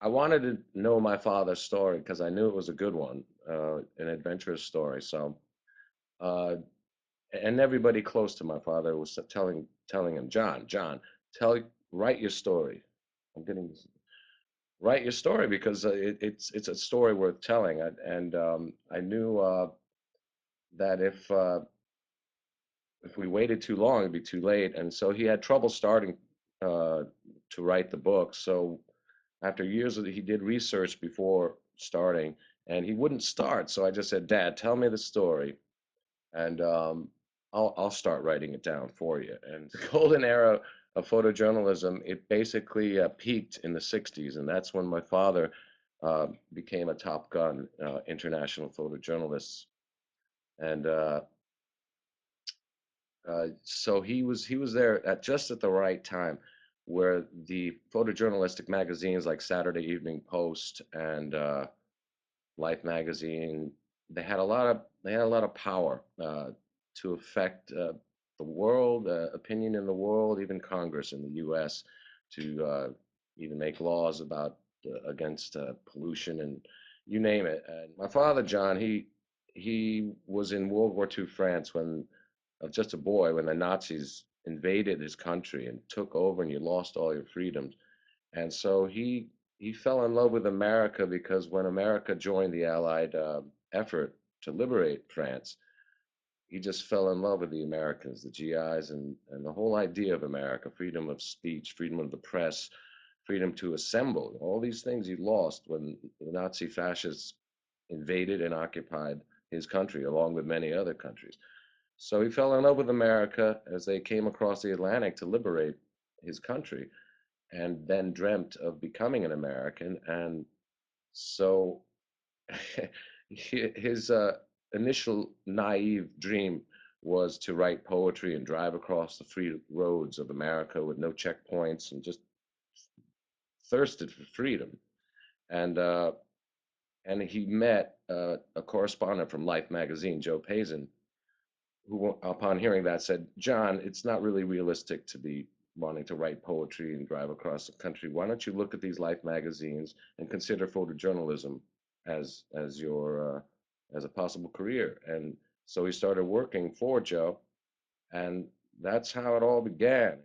I wanted to know my father's story because I knew it was a good one, an adventurous story. So, uh, and everybody close to my father was telling him, John, tell write your story. I'm getting this. Write your story because it's a story worth telling. And I knew that if we waited too long, it'd be too late. And so he had trouble starting uh, to write the book. So after years of he did research before starting, and he wouldn't start. So I just said, Dad, tell me the story, and I'll start writing it down for you. And the golden era of photojournalism, it basically peaked in the '60s, and that's when my father became a top gun international photojournalist. And so he was there at just at the right time, where the photojournalistic magazines like Saturday Evening Post and Life magazine, they had a lot of power to affect the world, opinion in the world, even Congress in the U.S. to even make laws about against pollution and you name it. And my father, John, he was in World War II France when just a boy when the Nazis invaded his country and took over, and you lost all your freedoms. And so he fell in love with America because when America joined the Allied effort to liberate France, he just fell in love with the Americans, the GIs, and the whole idea of America, freedom of speech, freedom of the press, freedom to assemble. All these things he lost when the Nazi fascists invaded and occupied his country, along with many other countries. So he fell in love with America as they came across the Atlantic to liberate his country, and then dreamt of becoming an American. And so his initial naive dream was to write poetry and drive across the free roads of America with no checkpoints and just thirsted for freedom. And he met a correspondent from Life magazine, Joe Pazin, who, upon hearing that, said, John, it's not really realistic to be wanting to write poetry and drive across the country. Why don't you look at these Life magazines and consider photojournalism as your as a possible career? And so he started working for Joe, and that's how it all began.